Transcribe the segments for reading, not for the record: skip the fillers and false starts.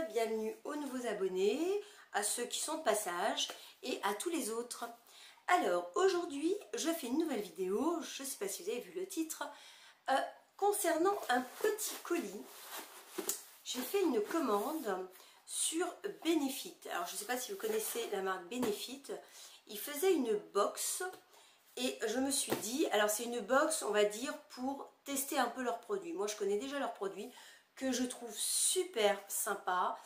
bienvenue aux nouveaux abonnés, à ceux qui sont de passage et à tous les autres. Alors aujourd'hui je fais une nouvelle vidéo, je ne sais pas si vous avez vu le titre, concernant un petit colis. J'ai fait une commande sur Benefit. Alors je ne sais pas si vous connaissez la marque Benefit, ils faisaient une box et je me suis dit, alors c'est une box on va dire pour tester un peu leurs produits. Moi je connais déjà leurs produits que je trouve super sympa,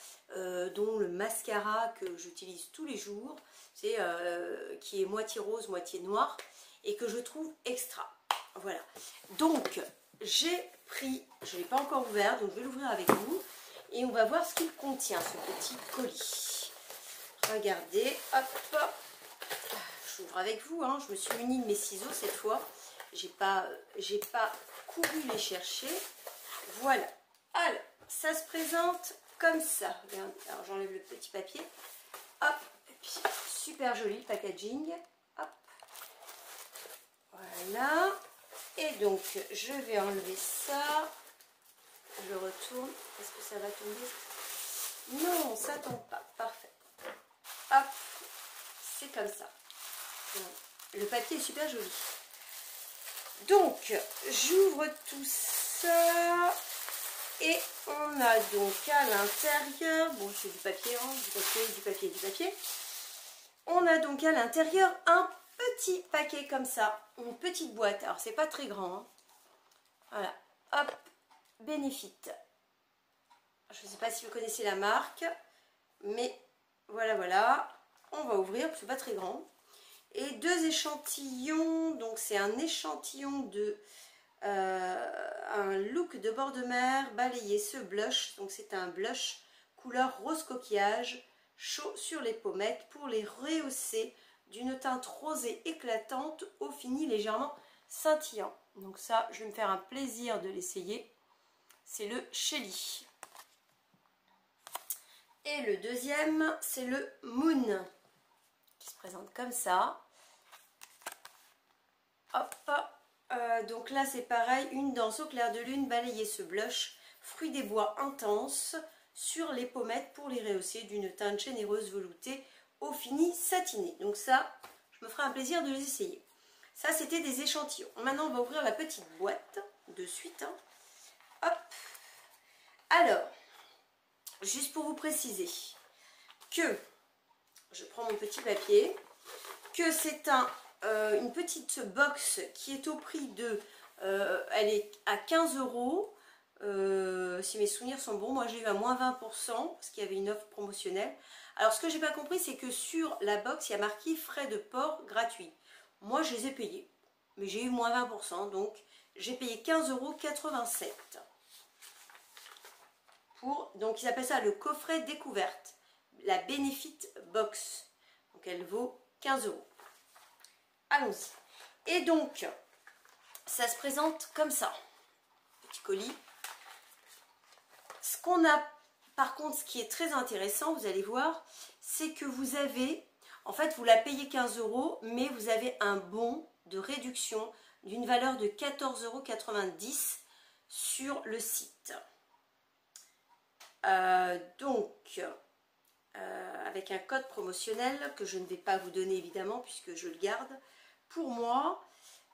dont le mascara que j'utilise tous les jours, c'est qui est moitié rose, moitié noir, et que je trouve extra. Voilà. Donc, j'ai pris, je ne l'ai pas encore ouvert, donc je vais l'ouvrir avec vous, et on va voir ce qu'il contient, ce petit colis. Regardez, hop, j'ouvre avec vous, hein. Je me suis munie de mes ciseaux cette fois, j'ai pas couru les chercher. Voilà. Alors, ça se présente comme ça. Regardez, alors j'enlève le petit papier. Hop, et puis super joli le packaging. Hop, voilà. Et donc, je vais enlever ça. Je retourne. Est-ce que ça va tomber? Non, ça tombe pas. Parfait. Hop, c'est comme ça. Le papier est super joli. Donc, j'ouvre tout ça. Et on a donc à l'intérieur, bon c'est du papier, hein, du papier. On a donc à l'intérieur un petit paquet comme ça, une petite boîte. Alors c'est pas très grand, hein. Voilà, hop, Benefit. Je ne sais pas si vous connaissez la marque, mais voilà. On va ouvrir, c'est pas très grand. Et deux échantillons, donc c'est un échantillon de... un look de bord de mer balayé, ce blush, donc c'est un blush couleur rose coquillage chaud sur les pommettes pour les rehausser d'une teinte rosée éclatante au fini légèrement scintillant. Donc ça je vais me faire un plaisir de l'essayer, c'est le Shelly. Et le deuxième c'est le Moon qui se présente comme ça. Hop. Donc là c'est pareil, une danse au clair de lune, balayer ce blush, fruit des bois intense sur les pommettes pour les rehausser d'une teinte généreuse veloutée au fini satiné. Donc ça, je me ferai un plaisir de les essayer. Ça c'était des échantillons. Maintenant on va ouvrir la petite boîte de suite. Hein. Hop. Alors, juste pour vous préciser que, je prends mon petit papier, que c'est une petite box qui est au prix de, elle est à 15 €, si mes souvenirs sont bons. Moi j'ai eu à moins 20% parce qu'il y avait une offre promotionnelle. Alors ce que j'ai pas compris c'est que sur la box il y a marqué frais de port gratuits. Moi je les ai payés, mais j'ai eu moins 20%, donc j'ai payé 15,87 € pour, donc ils appellent ça le coffret découverte, la Benefit Box, donc elle vaut 15 €. Allons-y. Et donc, ça se présente comme ça. Petit colis. Ce qu'on a, par contre, ce qui est très intéressant, vous allez voir, c'est que vous avez, en fait, vous la payez 15 €, mais vous avez un bon de réduction d'une valeur de 14,90 € sur le site. Avec un code promotionnel que je ne vais pas vous donner évidemment puisque je le garde pour moi.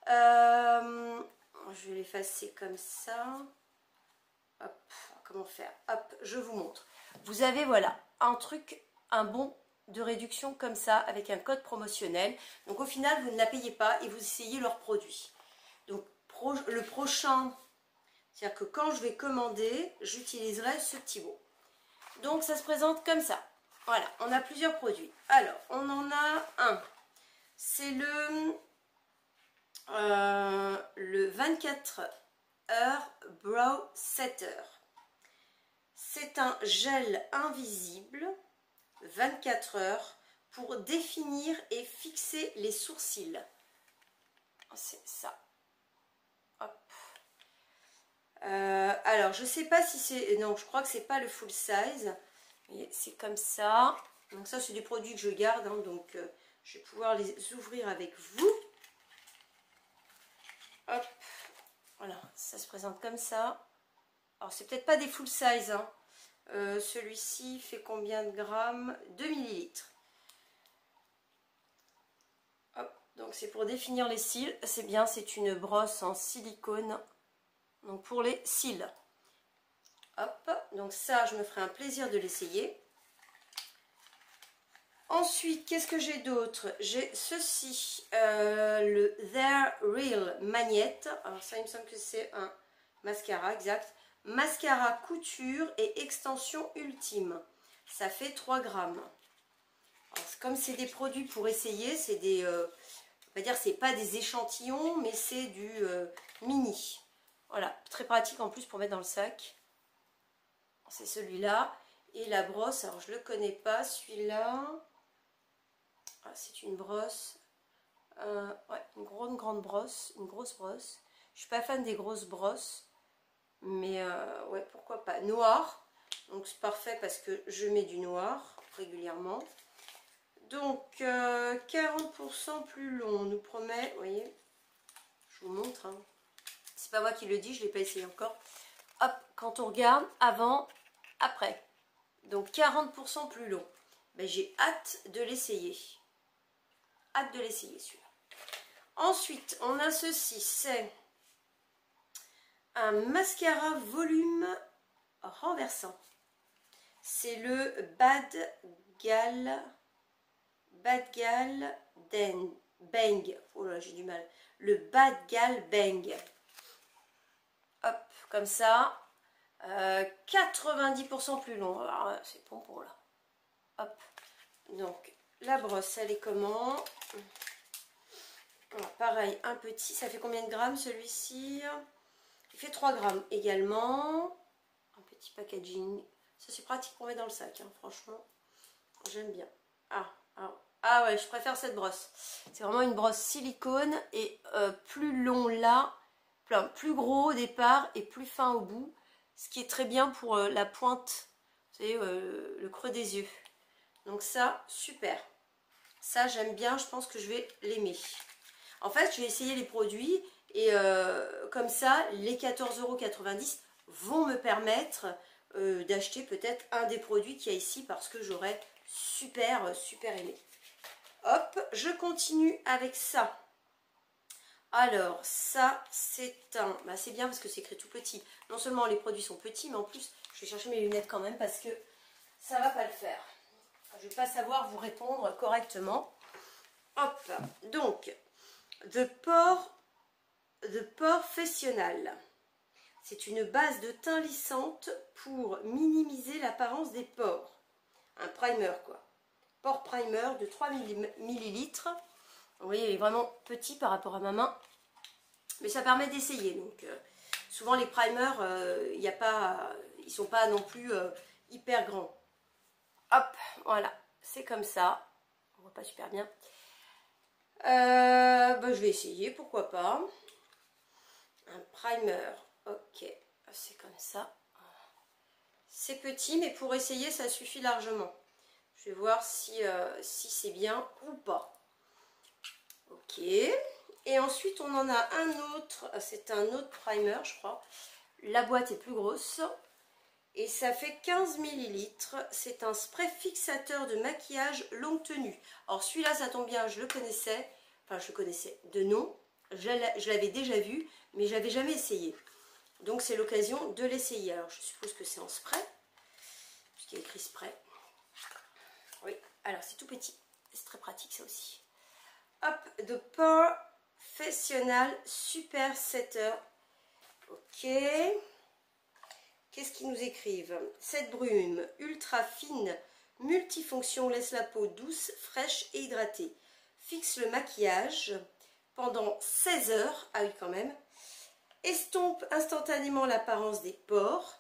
Je vais l'effacer comme ça. Hop, comment faire? Hop, je vous montre. Vous avez voilà un truc, un bon de réduction comme ça avec un code promotionnel. Donc au final vous ne la payez pas et vous essayez leurs produits. Donc le prochain, c'est-à-dire que quand je vais commander, j'utiliserai ce petit mot. Donc ça se présente comme ça. Voilà, on a plusieurs produits. Alors, on en a un. C'est le 24 heures Brow Setter. C'est un gel invisible 24 heures pour définir et fixer les sourcils. C'est ça. Hop. Alors, je sais pas si c'est... Non, je crois que c'est pas le full size. C'est comme ça. Donc ça, c'est des produits que je garde. Hein, donc, je vais pouvoir les ouvrir avec vous. Hop. Voilà, ça se présente comme ça. Alors, c'est peut-être pas des full size. Hein. Celui-ci fait combien de grammes? 2 millilitres. Hop, donc c'est pour définir les cils. C'est bien, c'est une brosse en silicone. Donc pour les cils. Hop, donc ça, je me ferai un plaisir de l'essayer. Ensuite, qu'est-ce que j'ai d'autre? J'ai ceci, le They're Real Magnette. Alors ça, il me semble que c'est un mascara, exact. Mascara couture et extension ultime. Ça fait 3 grammes. Alors, comme c'est des produits pour essayer, c'est des... on va dire, c'est pas des échantillons, mais c'est du mini. Voilà, très pratique en plus pour mettre dans le sac. C'est celui-là. Et la brosse, alors je le connais pas, celui-là. Ah, c'est une brosse. Ouais, une grande brosse, une grosse brosse. Je suis pas fan des grosses brosses. Mais ouais, pourquoi pas. Noir. Donc c'est parfait parce que je mets du noir régulièrement. Donc 40% plus long, on nous promet, vous voyez, je vous montre, hein. C'est pas moi qui le dis, je ne l'ai pas essayé encore. Hop, quand on regarde, avant, après. Donc 40% plus long. Ben, j'ai hâte de l'essayer. Hâte de l'essayer celui-là. Ensuite, on a ceci, c'est un mascara volume renversant. C'est le Bad Gal Bang. Oh là, j'ai du mal. Le Bad Gal Bang. Hop, comme ça. 90% plus long. C'est pompon là. Hop. Donc, la brosse, elle est comment? Alors, pareil, un petit. Ça fait combien de grammes celui-ci? Il fait 3 grammes également. Un petit packaging. Ça, c'est pratique pour mettre dans le sac, hein, franchement. J'aime bien. Ah ouais, je préfère cette brosse. C'est vraiment une brosse silicone et plus long là, plus gros au départ et plus fin au bout. Ce qui est très bien pour la pointe, vous savez, le creux des yeux. Donc ça, super. Ça, j'aime bien, je pense que je vais l'aimer. En fait, je vais essayer les produits et comme ça, les 14,90 € vont me permettre d'acheter peut-être un des produits qu'il y a ici parce que j'aurais super aimé. Hop, je continue avec ça. Alors, ça, c'est un... Bah, c'est bien parce que c'est écrit tout petit. Non seulement les produits sont petits, mais en plus, je vais chercher mes lunettes quand même parce que ça va pas le faire. Je vais pas savoir vous répondre correctement. Hop, donc, The Professional. C'est une base de teint lissante pour minimiser l'apparence des pores. Un primer, quoi. Pore primer de 3 ml. Vous voyez, il est vraiment petit par rapport à ma main. Mais ça permet d'essayer. Donc, souvent, les primers, ils ne sont pas non plus hyper grands. Hop, voilà. C'est comme ça. On voit pas super bien. Je vais essayer, pourquoi pas. Un primer. Ok, c'est comme ça. C'est petit, mais pour essayer, ça suffit largement. Je vais voir si c'est bien ou pas. Ok. Et ensuite, on en a un autre. C'est un autre primer, je crois. La boîte est plus grosse. Et ça fait 15 ml. C'est un spray fixateur de maquillage longue tenue. Alors celui-là, ça tombe bien, je le connaissais. Enfin, je le connaissais de nom. Je l'avais déjà vu, mais je n'avais jamais essayé. Donc c'est l'occasion de l'essayer. Alors je suppose que c'est en spray. Puisqu'il y a écrit spray. Oui, alors c'est tout petit, c'est très pratique ça aussi. Hop, The Professional Super Setter. Ok. Qu'est-ce qu'ils nous écrivent? Cette brume ultra fine, multifonction, laisse la peau douce, fraîche et hydratée. Fixe le maquillage pendant 16 heures. Ah oui, quand même. Estompe instantanément l'apparence des pores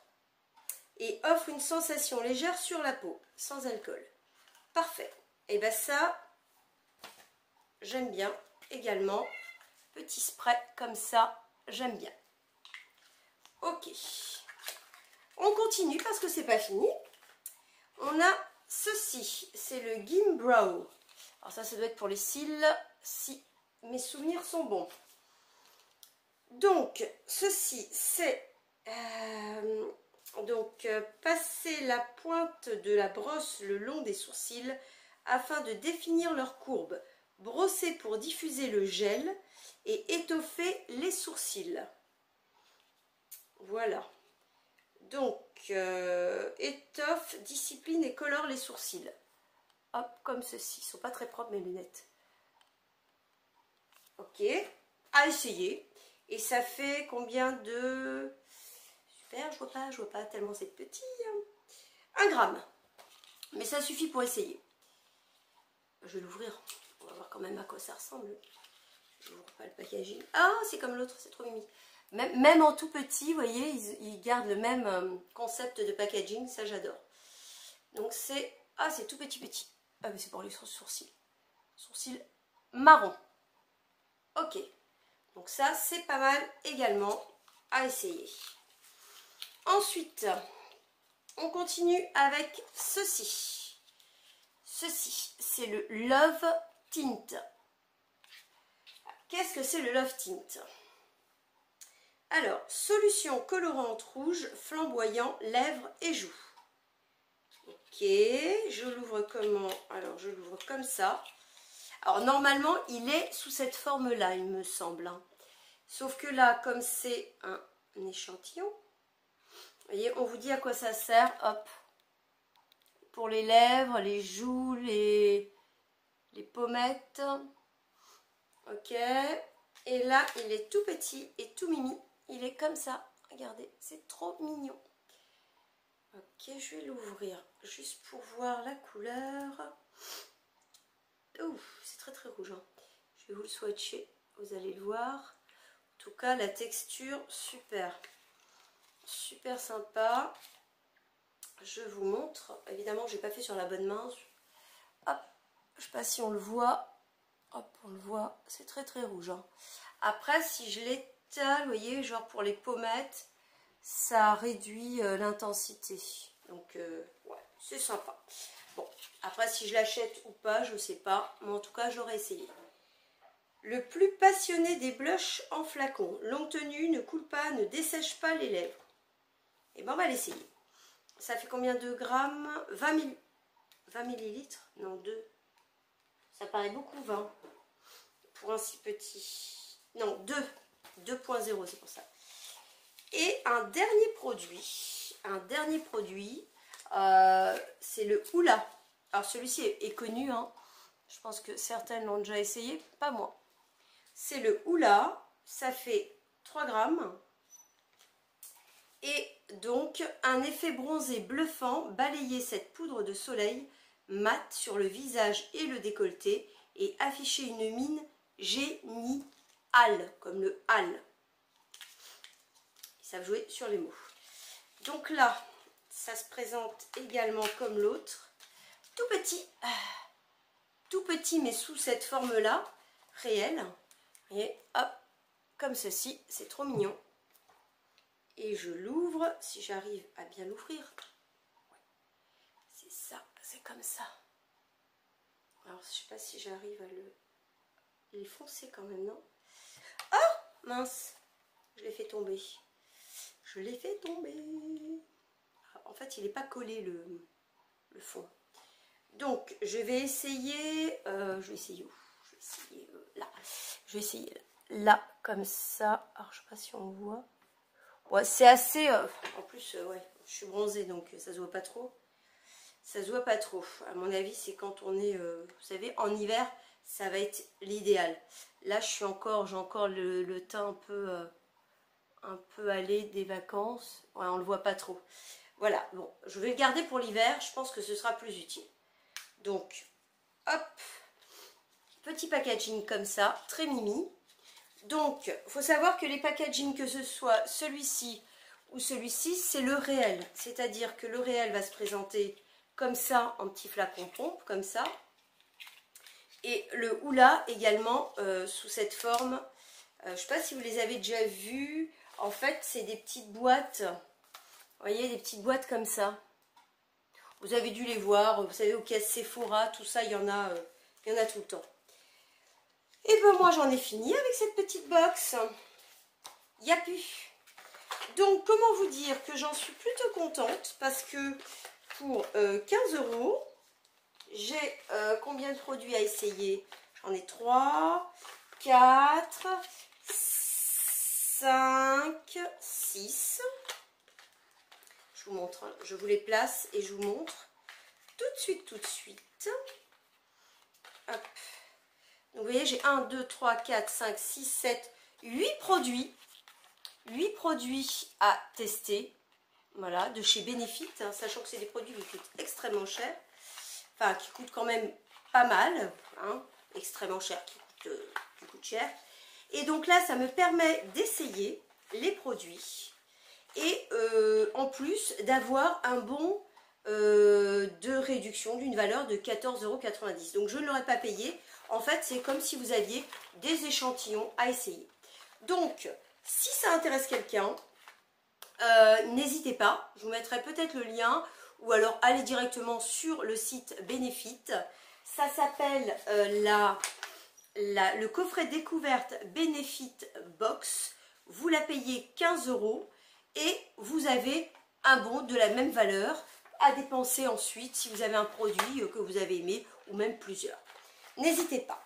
et offre une sensation légère sur la peau, sans alcool. Parfait. Et bien ça, j'aime bien également. Petit spray comme ça, j'aime bien. Ok. On continue parce que c'est pas fini. On a ceci, c'est le Gimbrow. Alors ça doit être pour les cils, si mes souvenirs sont bons. Donc, ceci, c'est... Donc, passez la pointe de la brosse le long des sourcils afin de définir leur courbe. Brossez pour diffuser le gel et étoffer les sourcils. Voilà. Donc, étoffe, discipline et colore les sourcils. Hop, comme ceci. Ils ne sont pas très propres mes lunettes. Ok. À essayer. Et ça fait combien de... Super, je vois pas tellement c'est petit. 1 gramme. Mais ça suffit pour essayer. Je vais l'ouvrir. On va voir quand même à quoi ça ressemble. Je n'ouvre pas le packaging. Ah, c'est comme l'autre, c'est trop mimi. Même en tout petit, vous voyez, ils gardent le même concept de packaging. Ça, j'adore. Donc, c'est... Ah, c'est tout petit. Ah, mais c'est pour les sourcils. Sourcils marron. Ok. Donc ça, c'est pas mal également à essayer. Ensuite, on continue avec ceci. Ceci, c'est le Love Tint. Qu'est-ce que c'est le Love Tint? Alors, solution colorante rouge, flamboyant, lèvres et joues. Ok, je l'ouvre comment? Alors, je l'ouvre comme ça. Alors, normalement, il est sous cette forme-là, il me semble. Hein. Sauf que là, comme c'est un échantillon, vous voyez, on vous dit à quoi ça sert. Hop. Pour les lèvres, les joues, les pommettes. Ok. Et là, il est tout petit et tout mimi. Il est comme ça. Regardez, c'est trop mignon. Ok, je vais l'ouvrir juste pour voir la couleur. Ouf, c'est très très rouge. Hein. Je vais vous le swatcher, vous allez le voir. En tout cas, la texture, super. Super sympa. Je vous montre. Évidemment, je n'ai pas fait sur la bonne main. Hop, je ne sais pas si on le voit. Hop, on le voit. C'est très très rouge. Hein. Après, si je l'étale, vous voyez, genre pour les pommettes, ça réduit l'intensité. Donc, ouais, c'est sympa. Bon, après, si je l'achète ou pas, je ne sais pas. Mais en tout cas, j'aurais essayé. Le plus passionné des blushs en flacon. Longue tenue, ne coule pas, ne dessèche pas les lèvres. Et ben, on va l'essayer. Ça fait combien de grammes? 20 millilitres? Non, 2. Ça paraît beaucoup, 20. Pour un si petit. Non, 2. 2.0, c'est pour ça. Et un dernier produit. C'est le Hoola. Alors, celui-ci est connu. Hein. Je pense que certaines l'ont déjà essayé. Pas moi. C'est le Hoola. Ça fait 3 grammes. Et donc, un effet bronzé bluffant, balayez cette poudre de soleil mat sur le visage et le décolleté et affichez une mine géniale, comme le hal. Ils savent jouer sur les mots. Donc là, ça se présente également comme l'autre. Tout petit, mais sous cette forme-là, réelle. Et hop, comme ceci, c'est trop mignon. Et je l'ouvre, si j'arrive à bien l'ouvrir. C'est ça, c'est comme ça. Alors, je ne sais pas si j'arrive à le... Il est foncé quand même, non? Oh, mince, je l'ai fait tomber. En fait, il n'est pas collé le fond. Donc, je vais essayer... où? Je vais essayer là. Je vais essayer là, comme ça. Alors, je ne sais pas si on voit... Ouais, c'est assez... en plus, ouais, je suis bronzée, donc ça se voit pas trop. Ça se voit pas trop. À mon avis, c'est quand on est... vous savez, en hiver, ça va être l'idéal. Là, j'ai encore le teint un peu allé des vacances. Ouais, on le voit pas trop. Voilà, bon, je vais le garder pour l'hiver. Je pense que ce sera plus utile. Donc, hop. Petit packaging comme ça, très mimi. Donc, il faut savoir que les packaging, que ce soit celui-ci ou celui-ci, c'est le réel. C'est-à-dire que le réel va se présenter comme ça, en petit flacon pompe, comme ça. Et le Hoola également sous cette forme. Je ne sais pas si vous les avez déjà vus. En fait, c'est des petites boîtes. Vous voyez, des petites boîtes comme ça. Vous avez dû les voir. Vous savez, au caisse Sephora, tout ça, il y en a tout le temps. Et ben moi j'en ai fini avec cette petite box. Il n'y a plus. Donc, comment vous dire que j'en suis plutôt contente parce que pour 15 €, j'ai combien de produits à essayer? J'en ai 3, 4, 5, 6. Je vous montre, hein. Je vous les place et je vous montre tout de suite, tout de suite. Hop. Donc, vous voyez, j'ai 1, 2, 3, 4, 5, 6, 7, 8 produits. 8 produits à tester. Voilà, de chez Benefit, hein, sachant que c'est des produits qui coûtent extrêmement cher. Enfin, qui coûtent quand même pas mal. Hein, extrêmement cher, qui coûtent cher. Et donc là, ça me permet d'essayer les produits. Et en plus, d'avoir un bon de réduction d'une valeur de 14,90 €. Donc je ne l'aurais pas payé. En fait, c'est comme si vous aviez des échantillons à essayer. Donc, si ça intéresse quelqu'un, n'hésitez pas. Je vous mettrai peut-être le lien ou alors allez directement sur le site Benefit. Ça s'appelle le coffret découverte Benefit Box. Vous la payez 15 € et vous avez un bon de la même valeur à dépenser ensuite si vous avez un produit que vous avez aimé ou même plusieurs. N'hésitez pas.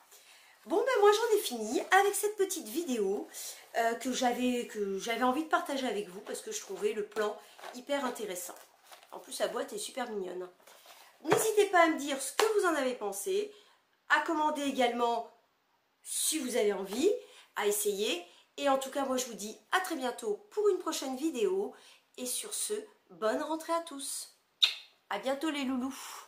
Bon, ben moi j'en ai fini avec cette petite vidéo que j'avais envie de partager avec vous parce que je trouvais le plan hyper intéressant. En plus, la boîte est super mignonne. N'hésitez pas à me dire ce que vous en avez pensé, à commander également si vous avez envie, à essayer. Et en tout cas, moi je vous dis à très bientôt pour une prochaine vidéo. Et sur ce, bonne rentrée à tous. À bientôt les loulous.